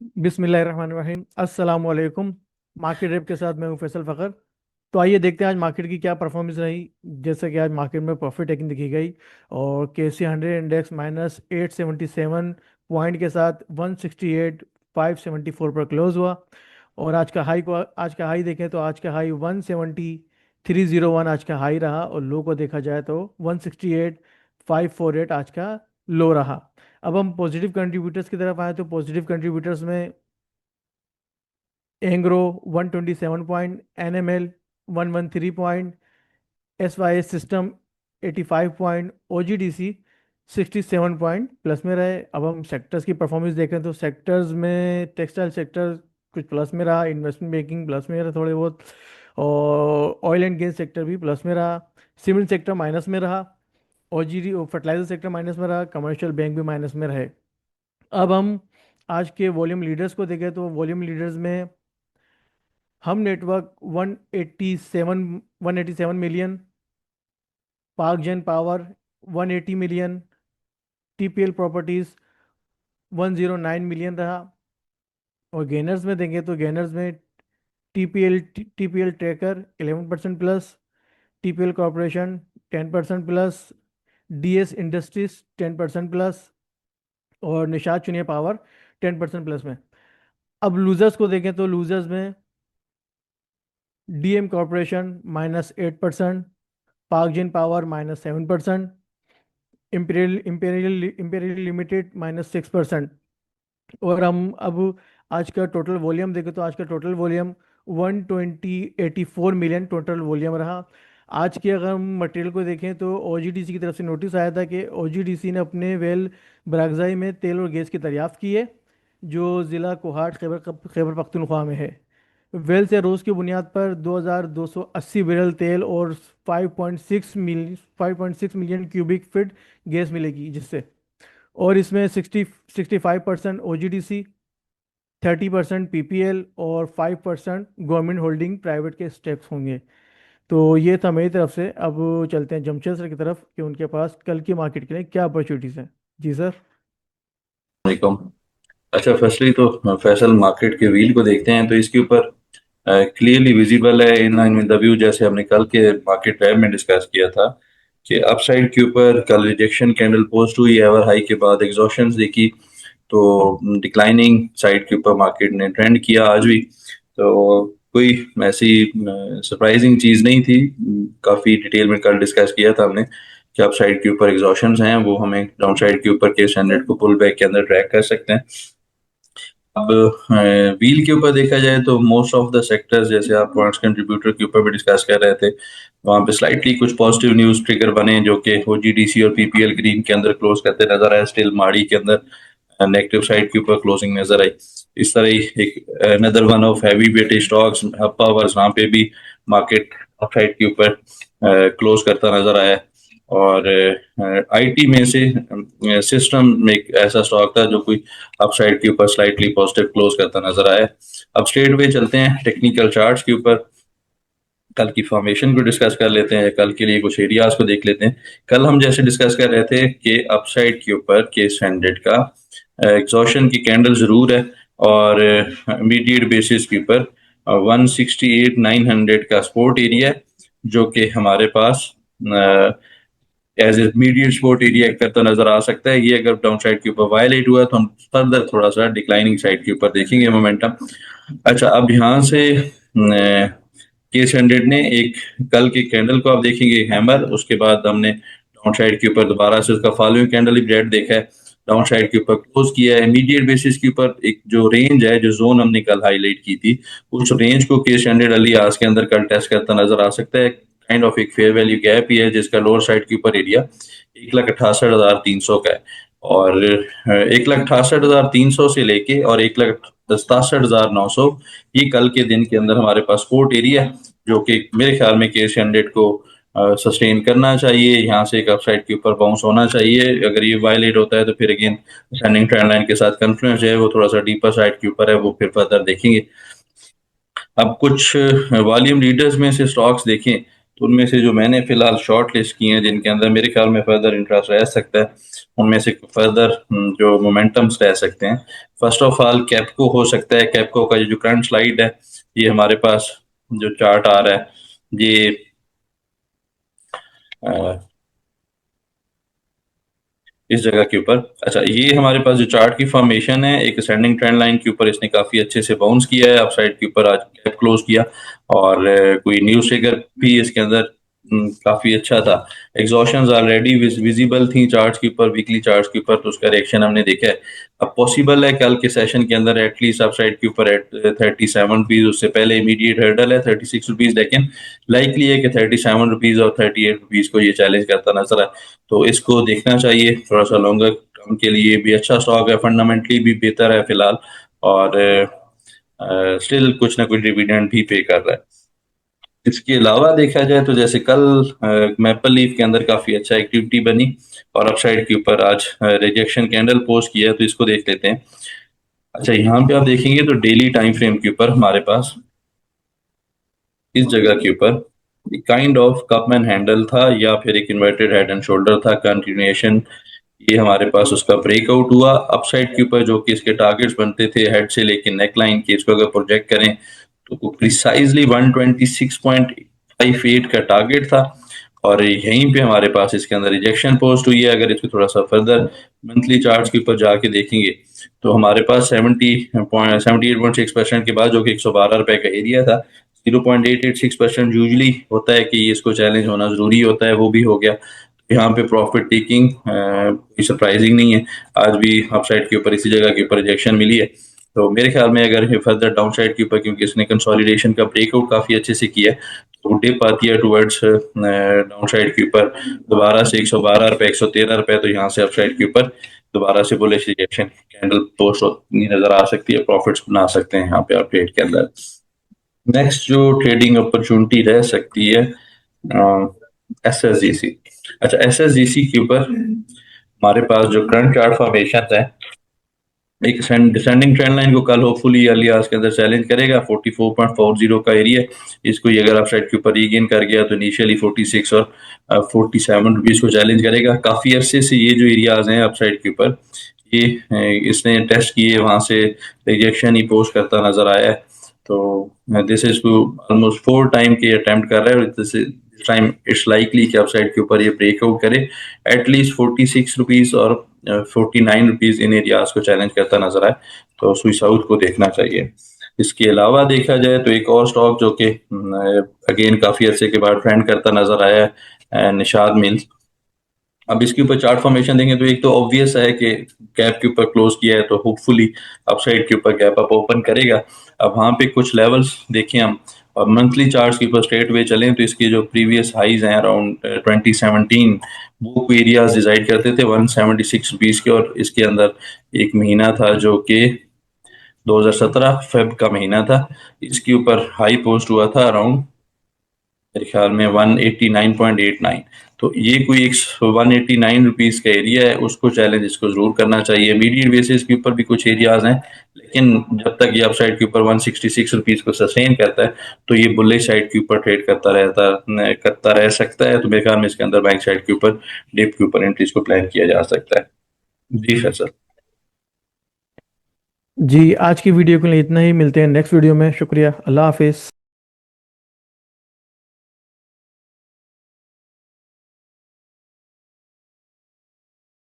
बिस्मिल्लाहिर्रहमानिर्रहीम, अस्सलाम वालेकुम। मार्केट रेप के साथ मैं हूं फैसल फ़खर। तो आइए देखते हैं आज मार्केट की क्या परफॉर्मेंस रही। जैसे कि आज मार्केट में प्रॉफिट टेकिंग दिखी गई और KC 100 इंडेक्स -877 पॉइंट के साथ 168,574 पर क्लोज हुआ। और आज का हाई देखें तो आज का हाई 170,301 आज का हाई रहा, और लो को देखा जाए तो 168,548 आज का लो रहा। अब हम पॉजिटिव कंट्रीब्यूटर्स की तरफ आए तो पॉजिटिव कंट्रीब्यूटर्स में Engro 127 point, NML 113 point, SYS system 85 point, OGDC 67 point plus में रहे। अब हम सेक्टर्स की परफॉर्मेंस देखें तो सेक्टर्स में टेक्सटाइल सेक्टर कुछ प्लस में रहा, इन्वेस्टमेंट बैंकिंग प्लस में रहा थोड़े बहुत, और ऑयल एंड गैस सेक्टर भी प्लस में रहा। सीमेंट सेक्टर माइनस में रहा, OGD फर्टिलाइजर सेक्टर माइनस में रहा, कमर्शियल बैंक भी माइनस में रहे। अब हम आज के वॉल्यूम लीडर्स को देखें तो वॉल्यूम लीडर्स में हम नेटवर्क 187 मिलियन, पार्क जेन power 180 million, TPL properties 109 million रहा। और गेनर्स में देंगे तो गेनर्स में TPL tracker 11% plus, TPL corporation 10% plus, DS industries 10% plus, और निषाद चुनिया पावर 10% प्लस में। अब लूजर्स को देखें तो लूजर्स में DM कॉरपोरेशन -8%, पार्क जिन पावर -7%, इंपेरियल लिमिटेड -6%। और हम अब आज का टोटल वॉल्यूम देखें तो आज का total volume 120,84 million total volume रहा। आज के अगर हम मटेरियल को देखें तो OGDC की तरफ से नोटिस आया था कि OGDC ने अपने वेल बरागज़ाई में तेल और गैस की दरियाफ्त की है, जो ज़िला कोहाट खैबर पख्तूनख्वा में है। वेल से रोज़ की बुनियाद पर 2,280 बैरल तेल और 5.6 मिलियन क्यूबिक फीट गैस मिलेगी जिससे। और इसमें 65% OGDC, 30% PPL और 5% गवर्नमेंट होल्डिंग प्राइवेट के स्टेक्स होंगे। तो ये था मेरी तरफ से। अब चलते हैं जमशेद सर की तरफ कि उनके पास कल की मार्केट के लिए क्या अपॉर्चुनिटीज़ हैं। जी सर। वालेकुम। अच्छा, फर्स्टली तो फैसल मार्केट के व्हील को देखते हैं तो इसके ऊपर क्लियरली विजिबल है in line with the view, जैसे हमने कल के मार्केट वेब में डिस्कस किया था कि अपसाइड के ऊपर कल रिजेक्शन कैंडल पोस्ट हुई एवर हाई के बाद एग्जॉशन देखी, तो डिक्लाइनिंग साइड के ऊपर मार्केट ने ट्रेंड किया आज भी। तो कोई ऐसी सरप्राइजिंग चीज नहीं थी। काफी डिटेल में कल डिस्कस किया था हमने कि अप साइड के ऊपर एग्जॉशंस हैं, वो हमें डाउन साइड के ऊपर के स्टैंडर्ड को पुल बैक के अंदर ट्रैक कर सकते हैं। अब व्हील के ऊपर देखा जाए तो मोस्ट ऑफ द सेक्टर्स, जैसे आप पॉइंट्स कंट्रीब्यूटर के ऊपर भी डिस्कस कर रहे थे, वहां पे स्लाइटली कुछ पॉजिटिव न्यूज ट्रिगर बने जो कि OGDC और PPL ग्रीन के अंदर क्लोज करते नजर आए। स्टिल माड़ी के अंदर नेगेटिव साइड के ऊपर क्लोजिंग नजर आई। इस तरह ही एक another one of heavy weightage stocks hub powers, वहां पे भी मार्केट अपसाइड के ऊपर क्लोज करता नजर आया। और IT में से सिस्टम में एक ऐसा स्टॉक था जो कोई अपसाइड के ऊपर स्लाइटली पॉजिटिव क्लोज करता नजर आया। अब स्ट्रेट वे चलते हैं टेक्निकल चार्ट्स के ऊपर, कल की फॉर्मेशन को डिस्कस कर लेते हैं, कल के लिए कुछ एरियाज को देख लेते हैं। कल हम जैसे डिस्कस कर रहे थे कि अपसाइड के ऊपर के स्टैंडर्ड का एग्जॉशन की कैंडल जरूर है, और इमीडिएट बेसिस के ऊपर 168,900 का सपोर्ट एरिया है, जो कि हमारे पास as a medium support area करता नजर आ सकता है। ये अगर डाउन साइड के ऊपर वायलेट हुआ तो हम फर्दर थोड़ा सा डिक्लाइनिंग साइड के ऊपर देखेंगे मोमेंटम। अच्छा, अब यहाँ से KS 100 ने एक कल के कैंडल को आप देखेंगे हैमर, उसके बाद हमने डाउन साइड के ऊपर दोबारा से उसका फॉलोइंग कैंडल ब्रेड देखा है, डाउन साइड के ऊपर क्लोज किया है। इमीडिएट बेसिस के ऊपर एक जो रेंज है, जो जोन हमने कल हाईलाइट की थी, उस रेंज को KS 100 अली आज के अंदर कल टेस्ट करता नजर आ सकता है। काइंड ऑफ एक फेयर वैल्यू गैप ही है, जिसका लोअर साइड के ऊपर एरिया 1,68,300 का है। और 1,68,300 से लेके और 1,67,900 ये कल के दिन के अंदर हमारे पास सपोर्ट एरिया है, जो कि मेरे ख्याल में KS 100 को सस्टेन करना चाहिए। यहाँ से एक अपसाइड के ऊपर बाउंस होना चाहिए। अगर ये वायलेट होता है तो फिर अगेन सेंडिंग ट्रेंड लाइन के साथ कन्फ्लुएंस है, वो थोड़ा सा डीपर साइड के ऊपर है, वो फिर फर्दर देखेंगे। अब कुछ वॉल्यूम लीडर्स में से स्टॉक्स देखें तो उनमें से जो मैंने फिलहाल शॉर्ट लिस्ट की हैं जिनके अंदर मेरे ख्याल में फर्दर इंटरेस्ट रह सकता है, उनमें से फर्दर जो मोमेंटम्स रह सकते हैं। फर्स्ट ऑफ ऑल कैपको हो सकता है, कैपको का ये जो करंट स्लाइड है, ये हमारे पास जो चार्ट आ रहा है, ये अ, इस जगह के ऊपर, अच्छा ये हमारे पास जो चार्ट की फॉर्मेशन है, एक असेंडिंग ट्रेंड लाइन के ऊपर इसने काफी अच्छे से बाउंस किया है, अपसाइड के ऊपर आज गैप क्लोज किया, और कोई न्यूज फिगर भी इसके अंदर काफी अच्छा था। एग्जॉशंस ऑलरेडी विजिबल थी चार्ट्स के ऊपर, वीकली चार्ट्स के ऊपर, तो उसका रिएक्शन हमने देखा है। अब पॉसिबल है कल के सेशन के अंदर एटलीस्ट अपसाइड के ऊपर एट 37 रुपीज, उससे पहले इमीडिएट हर्डल है 36 रुपीज, लेकिन लाइकली है कि 37 रुपीज और 38 रुपीज को ये चैलेंज करता नजर है। तो इसको देखना चाहिए, थोड़ा सा लॉन्गर टर्म के लिए भी अच्छा स्टॉक है, फंडामेंटली भी बेहतर है फिलहाल, और स्टिल कुछ ना कुछ डिविडेंड भी पे कर रहा है। इसके अलावा देखा जाए तो जैसे कल मैपल लीफ के अंदर काफी अच्छा एक्टिविटी बनी, और अपसाइड के ऊपर आज रिजेक्शन कैंडल पोस्ट किया है, तो इसको देख लेते हैं। अच्छा यहाँ पे आप देखेंगे तो डेली टाइम फ्रेम के ऊपर हमारे पास इस जगह के ऊपर काइंड ऑफ कपमैन हैंडल था, या फिर एक इन्वर्टेड हेड एंड शोल्डर था, कंटिन्यूएशन। ये हमारे पास उसका ब्रेकआउट हुआ अपसाइड के ऊपर, जो कि इसके टारगेट्स बनते थे हेड से लेके नेक लाइन के, इसको अगर प्रोजेक्ट करें तो प्रिसाइजली 126.58 का टारगेट था, और यहीं पे हमारे पास इसके अंदर रिजेक्शन पोस्ट हुई है। अगर इसको थोड़ा सा फर्दर मंथली चार्ट्स के ऊपर जाके देखेंगे तो हमारे पास 78.6% के बाद, जो कि 112 रुपए का एरिया था, 0.886% यूजली होता है कि इसको चैलेंज होना जरूरी होता है, वो भी हो गया। यहाँ पे प्रॉफिट टेकिंग कोई सरप्राइजिंग नहीं है, आज भी अपसाइड के ऊपर इसी जगह के ऊपर रिजेक्शन मिली है। तो मेरे ख्याल में अगर ये फर्दर डाउन साइड के ऊपर, क्योंकि इसने कंसोलिडेशन का ब्रेकआउट काफी अच्छे से किया है, तो डिप आती है टुवर्ड्स डाउन साइड के ऊपर दोबारा से 112 रुपए, 113 रुपए, तो यहाँ से अपसाइड के ऊपर दोबारा से बुलिश रिजेक्शन कैंडल पोस्ट नजर आ सकती है, प्रॉफिट्स बना सकते हैं यहाँ पे आप ट्रेड के अंदर। नेक्स्ट जो ट्रेडिंग अपॉर्चुनिटी रह सकती है एस एस जी सी। अच्छा एस एस जी सी के ऊपर हमारे पास जो करंट चार्ट फॉर्मेशन है, एक डिसेंडिंग ट्रेंड लाइन को कल होपफुली अर्ली आवर्स के अंदर चैलेंज करेगा, 44.40 का एरिया है। इसको ये अगर अपसाइड के ऊपर रीगेन कर गया तो इनिशियली 46 और 47 रुपीज को चैलेंज करेगा। काफी अरसे से ये जो एरियाज हैं अपसाइड के ऊपर, ये इसने टेस्ट किए, वहां से रिजेक्शन ही पोस्ट करता नजर आया है। तो दिस इज ऑलमोस्ट 4 टाइम के अटेम्प्ट कर रहा है, और दिस टाइम इट्स लाइकली कि अपसाइड के ऊपर ये ब्रेकआउट करे, एटलीस्ट 46 रुपीज और 49 रुपीज इन एरियाज को चैलेंज करता नजर आए, तो सुई साउथ को देखना चाहिए। इसके अलावा देखा जाए तो एक और स्टॉक जो कि अगेन काफी अर्से के बाद ट्रेंड करता नजर आया है, निशाद मिल्स। अब इसके ऊपर चार्ट फॉर्मेशन देंगे तो एक तो ऑब्वियस है कि गैप के ऊपर क्लोज किया है, तो होपफुली अपसाइड के ऊपर गैप अप ओपन करेगा। अब वहां पे कुछ लेवल्स देखें हम, और मंथली चार्ट्स के ऊपर स्ट्रेट वे चलें तो इसके जो प्रीवियस हाइज हैं अराउंड 2017, वो एरियाज डिसाइड करते थे 176 रुपीज के, और इसके अंदर एक महीना था जो कि 2017 फेब का महीना था, इसके ऊपर हाई पोस्ट हुआ था अराउंड मेरे ख्याल में 189.89। तो ये कोई एक 189 रुपीज का एरिया है, उसको चैलेंज इसको जरूर करना चाहिए। इमीडिएट बेसिस के ऊपर भी कुछ एरियाज हैं, लेकिन जब तक ये अपसाइड के ऊपर 166 रुपीज को सस्टेन करता है तो ये बुलिश साइड के ऊपर ट्रेड करता रह सकता है। तो मेरे ख्याल में इसके अंदर बैंक साइड के ऊपर डिप के ऊपर एंट्रीज को प्लान किया जा सकता है। जी फैसल। जी आज की वीडियो के लिए इतना ही, मिलते हैं नेक्स्ट वीडियो में। शुक्रिया, अल्लाह हाफिज़।